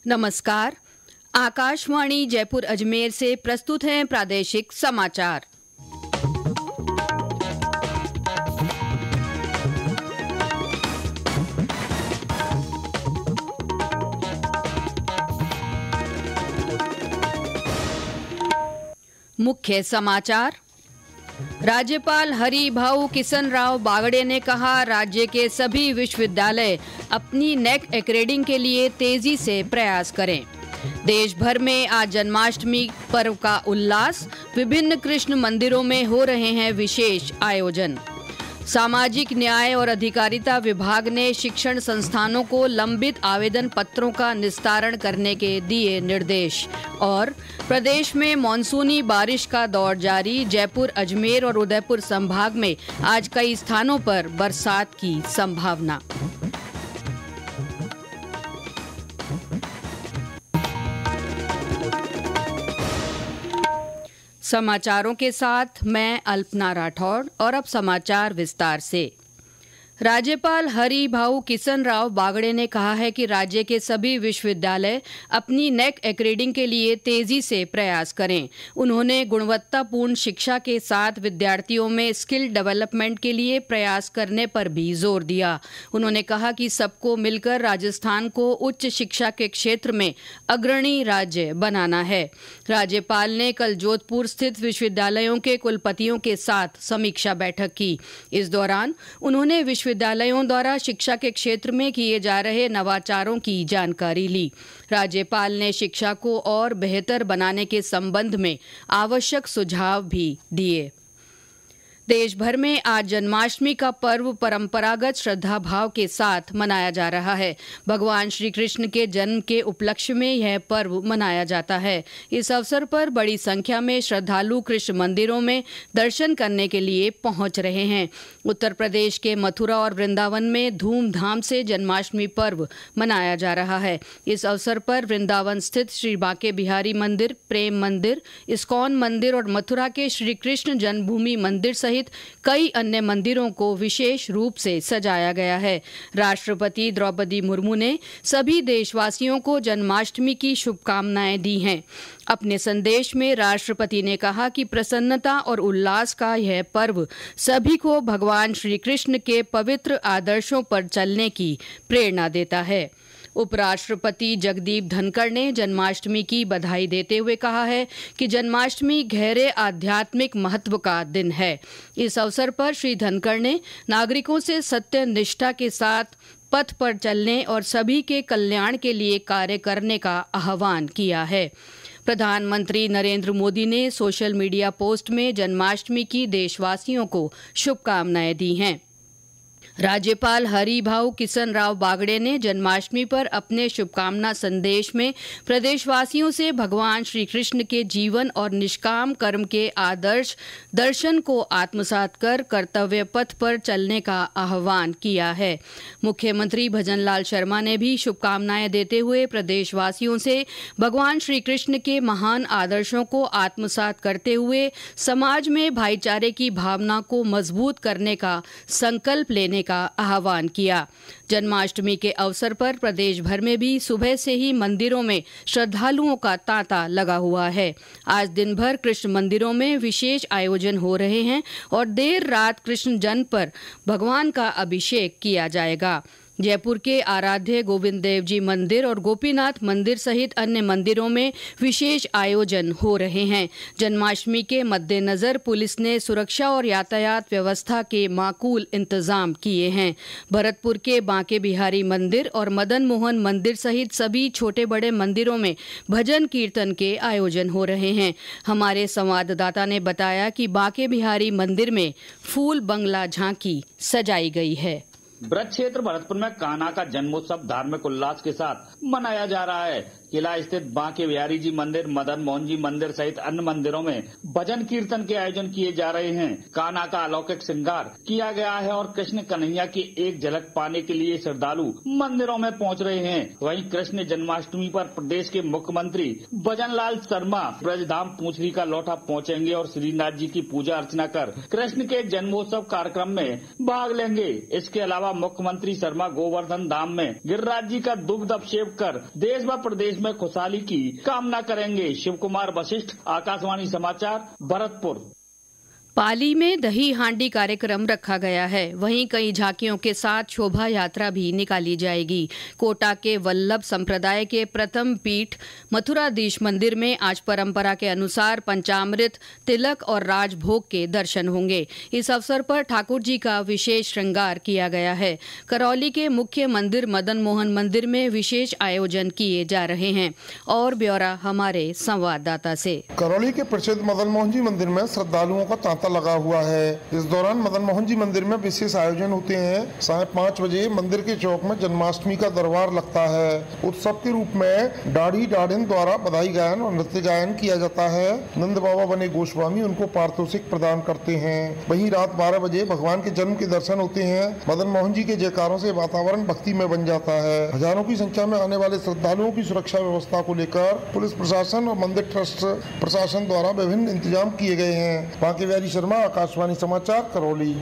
नमस्कार। आकाशवाणी जयपुर अजमेर से प्रस्तुत हैं प्रादेशिक समाचार। मुख्य समाचार। राज्यपाल हरिभाऊ किशन राव बागड़े ने कहा, राज्य के सभी विश्वविद्यालय अपनी नेक एक्रेडिंग के लिए तेजी से प्रयास करें। देश भर में आज जन्माष्टमी पर्व का उल्लास, विभिन्न कृष्ण मंदिरों में हो रहे हैं विशेष आयोजन। सामाजिक न्याय और अधिकारिता विभाग ने शिक्षण संस्थानों को लंबित आवेदन पत्रों का निस्तारण करने के दिए निर्देश। और प्रदेश में मानसूनी बारिश का दौर जारी, जयपुर, अजमेर और उदयपुर संभाग में आज कई स्थानों पर बरसात की संभावना। समाचारों के साथ मैं अल्पना राठौड़ और अब समाचार विस्तार से। राज्यपाल हरिभाऊ किशन राव बागड़े ने कहा है कि राज्य के सभी विश्वविद्यालय अपनी नेक एक्रेडिंग के लिए तेजी से प्रयास करें। उन्होंने गुणवत्तापूर्ण शिक्षा के साथ विद्यार्थियों में स्किल डेवलपमेंट के लिए प्रयास करने पर भी जोर दिया। उन्होंने कहा कि सबको मिलकर राजस्थान को उच्च शिक्षा के क्षेत्र में अग्रणी राज्य बनाना है। राज्यपाल ने कल जोधपुर स्थित विश्वविद्यालयों के कुलपतियों के साथ समीक्षा बैठक की। इस दौरान उन्होंने विश्वविद्यालयों द्वारा शिक्षा के क्षेत्र में किए जा रहे नवाचारों की जानकारी ली। राज्यपाल ने शिक्षा को और बेहतर बनाने के संबंध में आवश्यक सुझाव भी दिए। देश भर में आज जन्माष्टमी का पर्व परंपरागत श्रद्धा भाव के साथ मनाया जा रहा है। भगवान श्री कृष्ण के जन्म के उपलक्ष्य में यह पर्व मनाया जाता है। इस अवसर पर बड़ी संख्या में श्रद्धालु कृष्ण मंदिरों में दर्शन करने के लिए पहुंच रहे हैं। उत्तर प्रदेश के मथुरा और वृंदावन में धूमधाम से जन्माष्टमी पर्व मनाया जा रहा है। इस अवसर पर वृंदावन स्थित श्री बांके बिहारी मंदिर, प्रेम मंदिर, इस्कॉन मंदिर और मथुरा के श्री कृष्ण जन्मभूमि मंदिर सहित कई अन्य मंदिरों को विशेष रूप से सजाया गया है। राष्ट्रपति द्रौपदी मुर्मू ने सभी देशवासियों को जन्माष्टमी की शुभकामनाएं दी हैं। अपने संदेश में राष्ट्रपति ने कहा कि प्रसन्नता और उल्लास का यह पर्व सभी को भगवान श्री कृष्ण के पवित्र आदर्शों पर चलने की प्रेरणा देता है। उपराष्ट्रपति जगदीप धनखड़ ने जन्माष्टमी की बधाई देते हुए कहा है कि जन्माष्टमी गहरे आध्यात्मिक महत्व का दिन है। इस अवसर पर श्री धनखड़ ने नागरिकों से सत्य निष्ठा के साथ पथ पर चलने और सभी के कल्याण के लिए कार्य करने का आह्वान किया है। प्रधानमंत्री नरेंद्र मोदी ने सोशल मीडिया पोस्ट में जन्माष्टमी की देशवासियों को शुभकामनाएं दी हैं। राज्यपाल हरिभाऊ किशन राव बागड़े ने जन्माष्टमी पर अपने शुभकामना संदेश में प्रदेशवासियों से भगवान श्री कृष्ण के जीवन और निष्काम कर्म के आदर्श दर्शन को आत्मसात कर कर्तव्य पथ पर चलने का आह्वान किया है। मुख्यमंत्री भजनलाल शर्मा ने भी शुभकामनाएं देते हुए प्रदेशवासियों से भगवान श्री कृष्ण के महान आदर्शों को आत्मसात करते हुए समाज में भाईचारे की भावना को मजबूत करने का संकल्प लेने का आह्वान किया। जन्माष्टमी के अवसर पर प्रदेश भर में भी सुबह से ही मंदिरों में श्रद्धालुओं का तांता लगा हुआ है। आज दिन भर कृष्ण मंदिरों में विशेष आयोजन हो रहे हैं और देर रात कृष्ण जन्म पर भगवान का अभिषेक किया जाएगा। जयपुर के आराध्य गोविंद देव जी मंदिर और गोपीनाथ मंदिर सहित अन्य मंदिरों में विशेष आयोजन हो रहे हैं। जन्माष्टमी के मद्देनजर पुलिस ने सुरक्षा और यातायात व्यवस्था के माकूल इंतजाम किए हैं। भरतपुर के बांके बिहारी मंदिर और मदन मोहन मंदिर सहित सभी छोटे बड़े मंदिरों में भजन कीर्तन के आयोजन हो रहे हैं। हमारे संवाददाता ने बताया कि बांके बिहारी मंदिर में फूल बंगला झांकी सजाई गई है। ब्रज क्षेत्र भरतपुर में कान्हा का जन्मोत्सव धार्मिक उल्लास के साथ मनाया जा रहा है। किला स्थित बांके बिहारी जी मंदिर, मदन मोहन जी मंदिर सहित अन्य मंदिरों में भजन कीर्तन के आयोजन किए जा रहे हैं। कान्हा का अलौकिक श्रृंगार किया गया है और कृष्ण कन्हैया की एक झलक पाने के लिए श्रद्धालु मंदिरों में पहुंच रहे हैं। वहीं कृष्ण जन्माष्टमी पर प्रदेश के मुख्यमंत्री भजनलाल शर्मा ब्रजधाम पूंछरी का लौटा पहुंचेंगे और श्रीनाथ जी की पूजा अर्चना कर कृष्ण के जन्मोत्सव कार्यक्रम में भाग लेंगे। इसके अलावा मुख्यमंत्री शर्मा गोवर्धन धाम में गिरिराज जी का दुग्ध अभिषेक कर देश व प्रदेश देश में खुशहाली की कामना करेंगे। शिव कुमार वशिष्ठ, आकाशवाणी समाचार, भरतपुर। पाली में दही हांडी कार्यक्रम रखा गया है। वहीं कई झांकियों के साथ शोभा यात्रा भी निकाली जाएगी। कोटा के वल्लभ संप्रदाय के प्रथम पीठ मथुराधीश मंदिर में आज परंपरा के अनुसार पंचामृत, तिलक और राजभोग के दर्शन होंगे। इस अवसर पर ठाकुर जी का विशेष श्रृंगार किया गया है। करौली के मुख्य मंदिर मदन मोहन मंदिर में विशेष आयोजन किए जा रहे हैं। और ब्यौरा हमारे संवाददाता से। करौली के प्रसिद्ध मदन मोहन जी मंदिर में श्रद्धालुओं का तांता लगा हुआ है। इस दौरान मदन मोहन जी मंदिर में विशेष आयोजन होते हैं। 5:30 बजे मंदिर के चौक में जन्माष्टमी का दरबार लगता है। उत्सव के रूप में दाढ़ी दाढ़िन द्वारा बधाई गायन और नृत्य गायन किया जाता है। नंद बाबा बने गोस्वामी उनको पारितोषिक प्रदान करते हैं। वहीं रात 12 बजे भगवान के जन्म के दर्शन होते हैं। मदन मोहन जी के जयकारों से वातावरण भक्ति में बन जाता है। हजारों की संख्या में आने वाले श्रद्धालुओं की सुरक्षा व्यवस्था को लेकर पुलिस प्रशासन और मंदिर ट्रस्ट प्रशासन द्वारा विभिन्न इंतजाम किए गए हैं। बांके बिहारी शर्मा, आकाशवाणी समाचार, करौली।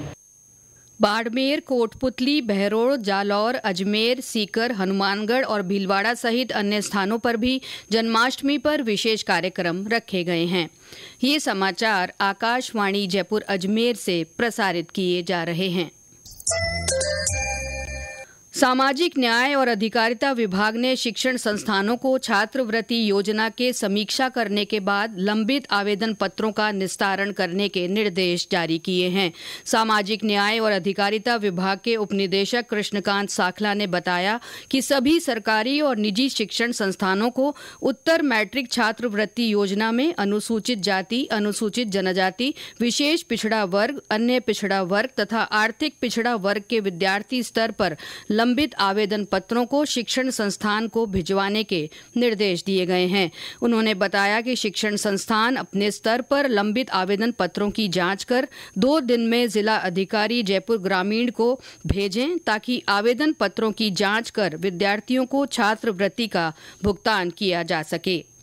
बाड़मेर, कोटपुतली, बहरोड़, जालौर, अजमेर, सीकर, हनुमानगढ़ और भीलवाड़ा सहित अन्य स्थानों पर भी जन्माष्टमी पर विशेष कार्यक्रम रखे गए हैं। ये समाचार आकाशवाणी जयपुर अजमेर से प्रसारित किए जा रहे हैं। सामाजिक न्याय और अधिकारिता विभाग ने शिक्षण संस्थानों को छात्रवृत्ति योजना के समीक्षा करने के बाद लंबित आवेदन पत्रों का निस्तारण करने के निर्देश जारी किए हैं। सामाजिक न्याय और अधिकारिता विभाग के उपनिदेशक कृष्णकांत साखला ने बताया कि सभी सरकारी और निजी शिक्षण संस्थानों को उत्तर मैट्रिक छात्रवृत्ति योजना में अनुसूचित जाति, अनुसूचित जनजाति, विशेष पिछड़ा वर्ग, अन्य पिछड़ा वर्ग तथा आर्थिक पिछड़ा वर्ग के विद्यार्थी स्तर पर लंबित आवेदन पत्रों को शिक्षण संस्थान को भिजवाने के निर्देश दिए गए हैं। उन्होंने बताया कि शिक्षण संस्थान अपने स्तर पर लंबित आवेदन पत्रों की जांच कर 2 दिन में जिला अधिकारी जयपुर ग्रामीण को भेजें ताकि आवेदन पत्रों की जांच कर विद्यार्थियों को छात्रवृत्ति का भुगतान किया जा सके।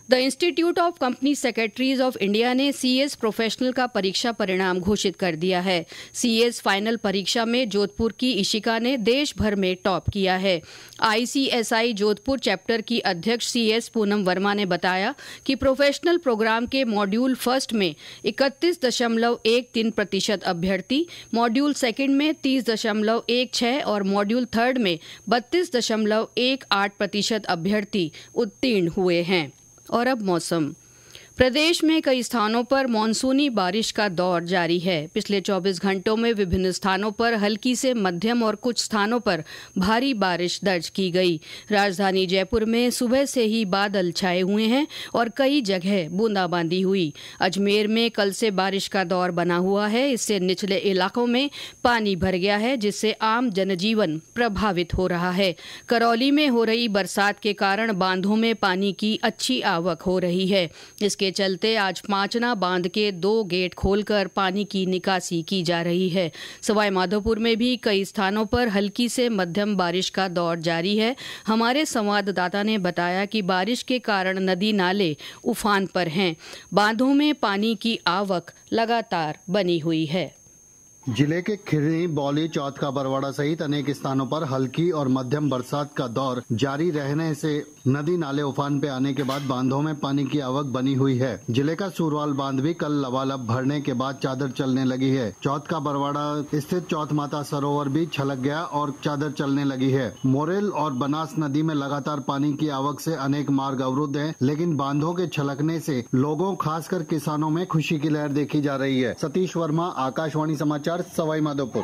The institute of company secretaries of India ने सीएस प्रोफेशनल का परीक्षा परिणाम घोषित कर दिया है। सीएस फाइनल परीक्षा में जोधपुर की इशिका ने देश भर में टॉप किया है। आईसीएसआई जोधपुर चैप्टर की अध्यक्ष सीएस पूनम वर्मा ने बताया कि प्रोफेशनल प्रोग्राम के मॉड्यूल फर्स्ट में 31.13% अभ्यर्थी, मॉड्यूल सेकंड में 30.16% और मॉड्यूल थर्ड में 32.18% अभ्यर्थी उत्तीर्ण हुए हैं। और अब मौसम। प्रदेश में कई स्थानों पर मानसूनी बारिश का दौर जारी है। पिछले 24 घंटों में विभिन्न स्थानों पर हल्की से मध्यम और कुछ स्थानों पर भारी बारिश दर्ज की गई। राजधानी जयपुर में सुबह से ही बादल छाए हुए हैं और कई जगह बूंदाबांदी हुई। अजमेर में कल से बारिश का दौर बना हुआ है। इससे निचले इलाकों में पानी भर गया है, जिससे आम जनजीवन प्रभावित हो रहा है। करौली में हो रही बरसात के कारण बांधों में पानी की अच्छी आवक हो रही है। इसके चलते आज पांचना बांध के 2 गेट खोलकर पानी की निकासी की जा रही है। सवाई माधोपुर में भी कई स्थानों पर हल्की से मध्यम बारिश का दौर जारी है। हमारे संवाददाता ने बताया कि बारिश के कारण नदी नाले उफान पर हैं। बांधों में पानी की आवक लगातार बनी हुई है। जिले के खिरनी, बौली, चौथ का बरवाड़ा सहित अनेक स्थानों पर हल्की और मध्यम बरसात का दौर जारी रहने से नदी नाले उफान पे आने के बाद बांधों में पानी की आवक बनी हुई है। जिले का सूरवाल बांध भी कल लबालब भरने के बाद चादर चलने लगी है। चौथ का बरवाड़ा स्थित चौथ माता सरोवर भी छलक गया और चादर चलने लगी है। मोरेल और बनास नदी में लगातार पानी की आवक से अनेक मार्ग अवरुद्ध हैं, लेकिन बांधों के छलकने से लोगों, खासकर किसानों में खुशी की लहर देखी जा रही है। सतीश वर्मा, आकाशवाणी समाचार, सवाई माधोपुर।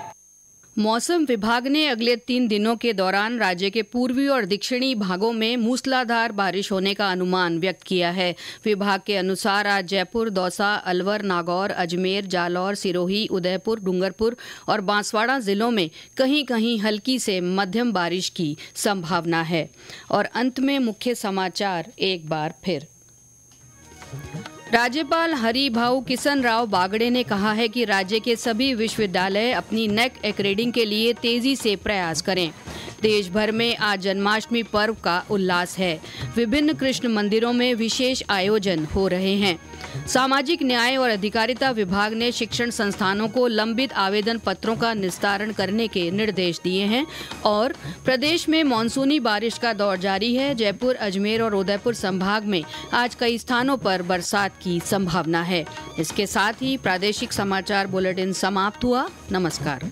मौसम विभाग ने अगले 3 दिनों के दौरान राज्य के पूर्वी और दक्षिणी भागों में मूसलाधार बारिश होने का अनुमान व्यक्त किया है। विभाग के अनुसार आज जयपुर, दौसा, अलवर, नागौर, अजमेर, जालौर, सिरोही, उदयपुर, डूंगरपुर और बांसवाड़ा जिलों में कहीं कहीं हल्की से मध्यम बारिश की संभावना है। और अंत में मुख्य समाचार एक बार फिर। राज्यपाल हरिभाऊ किशन राव बागड़े ने कहा है कि राज्य के सभी विश्वविद्यालय अपनी नेक एक्रेडिंग के लिए तेजी से प्रयास करें। देश भर में आज जन्माष्टमी पर्व का उल्लास है। विभिन्न कृष्ण मंदिरों में विशेष आयोजन हो रहे हैं। सामाजिक न्याय और अधिकारिता विभाग ने शिक्षण संस्थानों को लंबित आवेदन पत्रों का निस्तारण करने के निर्देश दिए हैं और प्रदेश में मानसूनी बारिश का दौर जारी है। जयपुर, अजमेर और उदयपुर संभाग में आज कई स्थानों पर बरसात की संभावना है। इसके साथ ही प्रादेशिक समाचार बुलेटिन समाप्त हुआ। नमस्कार।